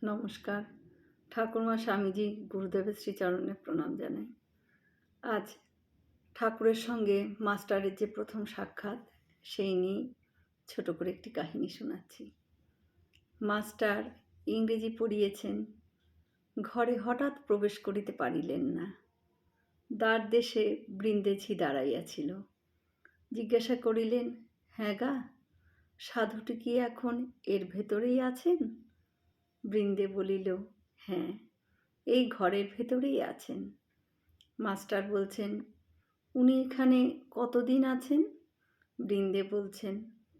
নমস্কার। ঠাকুরমা স্বামীজি গুরুদেবের শ্রীচরণে প্রণাম জানাই। আজ ঠাকুরের সঙ্গে মাস্টারের যে প্রথম সাক্ষাৎ, সেই নিয়ে ছোট করে একটি কাহিনী শোনাচ্ছি। মাস্টার ইংরেজি পড়িয়েছেন, ঘরে হঠাৎ প্রবেশ করিতে পারিলেন না। দ্বার দেশে বৃন্দেছি দাঁড়াইয়াছিল। জিজ্ঞাসা করিলেন, হ্যাঁ গা, সাধুটি কি এখন এর ভেতরেই আছেন? বৃন্দে বলিল, হ্যাঁ, এই ঘরের ভেতরেই আছেন। মাস্টার বলছেন, উনি এখানে কতদিন আছেন? বৃন্দে বলছেন,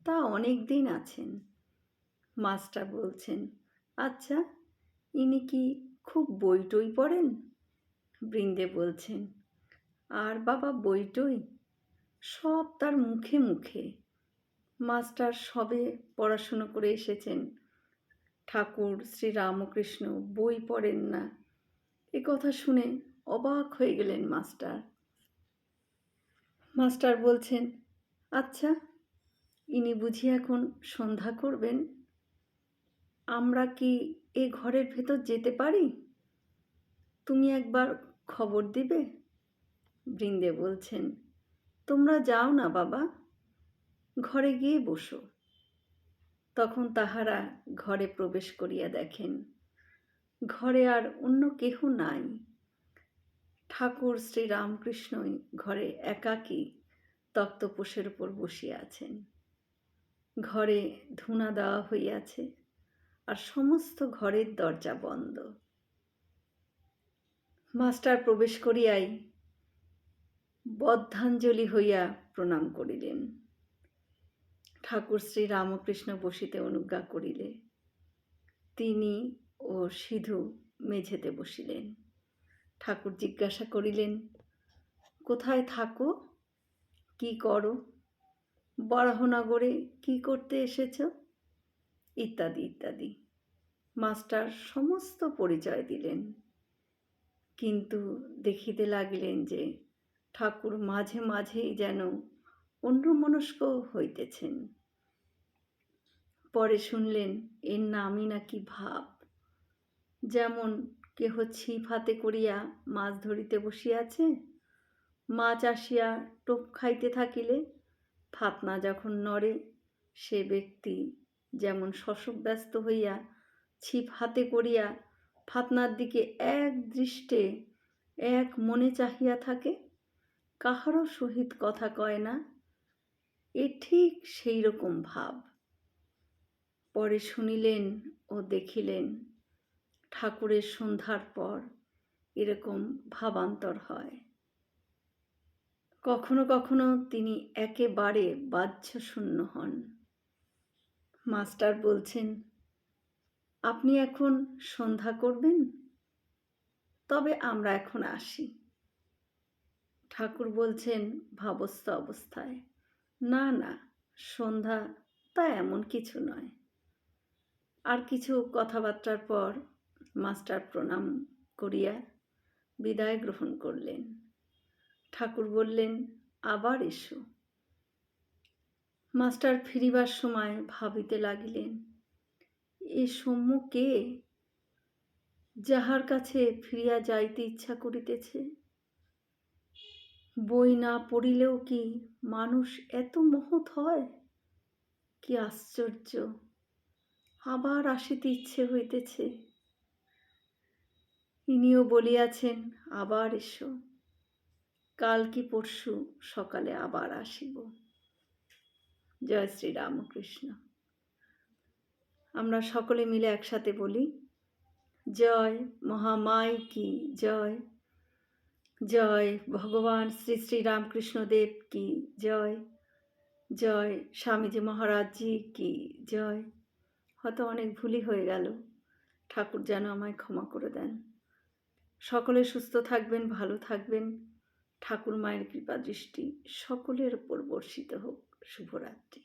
তা অনেক দিন আছেন। মাস্টার বলছেন, আচ্ছা, ইনি কি খুব বই টই পড়েন? বৃন্দে বলছেন, আর বাবা বই টই, সব তার মুখে মুখে। মাস্টার সবে পড়াশুনো করে এসেছেন, ঠাকুর শ্রীরামকৃষ্ণ বই পড়েন না, এ কথা শুনে অবাক হয়ে গেলেন মাস্টার। মাস্টার বলছেন, আচ্ছা, ইনি বুঝি এখন সন্ধ্যা করবেন? আমরা কি এ ঘরের ভেতর যেতে পারি? তুমি একবার খবর দিবে? বৃন্দে বলছেন, তোমরা যাও না বাবা, ঘরে গিয়ে বসো। তখন তাহারা ঘরে প্রবেশ করিয়া দেখেন, ঘরে আর অন্য কেহ নাই। ঠাকুর শ্রীরামকৃষ্ণই ঘরে একাকী তক্তপোষের উপর বসিয়া আছেন। ঘরে ধূনা দেওয়া হইয়াছে, আর সমস্ত ঘরের দরজা বন্ধ। মাস্টার প্রবেশ করিয়াই বদ্ধাঞ্জলি হইয়া প্রণাম করিলেন। ঠাকুর শ্রীরামকৃষ্ণ বসিতে অনুজ্ঞা করিলে তিনি ও সিধু মেঝেতে বসিলেন। ঠাকুর জিজ্ঞাসা করিলেন, কোথায় থাকো, কি করো, বরাহনগরে কি করতে এসেছ, ইত্যাদি ইত্যাদি। মাস্টার সমস্ত পরিচয় দিলেন, কিন্তু দেখিতে লাগিলেন যে ঠাকুর মাঝে মাঝেই যেন অন্যমনস্ক হইতেছেন। পরে শুনলেন এর নামই নাকি ভাব। যেমন কেহ ছিপ হাতে করিয়া মাছ ধরিতে বসিয়াছে, মাছ আসিয়া টোপ খাইতে থাকিলে ফাতনা যখন নড়ে, সে ব্যক্তি যেমন শশব্যস্ত হইয়া ছিপ হাতে করিয়া ফাতনার দিকে এক দৃষ্টে এক মনে চাহিয়া থাকে, কাহারও সহিত কথা কয় না, এ ঠিক সেই রকম ভাব। পরে শুনিলেন ও দেখিলেন ঠাকুরের সন্ধ্যার পর এরকম ভাবান্তর হয়। কখনো কখনো তিনি একেবারে বাহ্যশূন্য হন। মাস্টার বলছেন, আপনি এখন সন্ধ্যা করবেন? তবে আমরা এখন আসি। ঠাকুর বলছেন ভাবস্থ অবস্থায়, না না, সন্ধ্যা তা এমন কিছু নয়। আর কিছু কথাবার্তার পর মাস্টার প্রণাম করিয়া বিদায় গ্রহণ করলেন। ঠাকুর বললেন, আবার এসো। মাস্টার ফিরিবার সময় ভাবিতে লাগিলেন, এ সৌম্য কে, যাহার কাছে ফিরিয়া যাইতে ইচ্ছা করিতেছে? বই না পড়িলেও কি মানুষ এত মহৎ হয়? কি আশ্চর্য, আবার আসিতে ইচ্ছে হইতেছে। ইনিও বলিয়াছেন, আবার এসো, কাল কি পরশু সকালে আবার আসিব। জয় শ্রী রামকৃষ্ণ। আমরা সকলে মিলে একসাথে বলি, জয় মহামাই কি জয়, জয় ভগবান শ্রী শ্রী রামকৃষ্ণদেব কি জয়, জয় স্বামীজি মহারাজজি কি জয়। হয়তো অনেক ভুলই হয়ে গেল, ঠাকুর যেন আমায় ক্ষমা করে দেন। সকলে সুস্থ থাকবেন, ভালো থাকবেন। ঠাকুর মায়ের কৃপা দৃষ্টি সকলের উপর বর্ষিত হোক। শুভরাত্রি।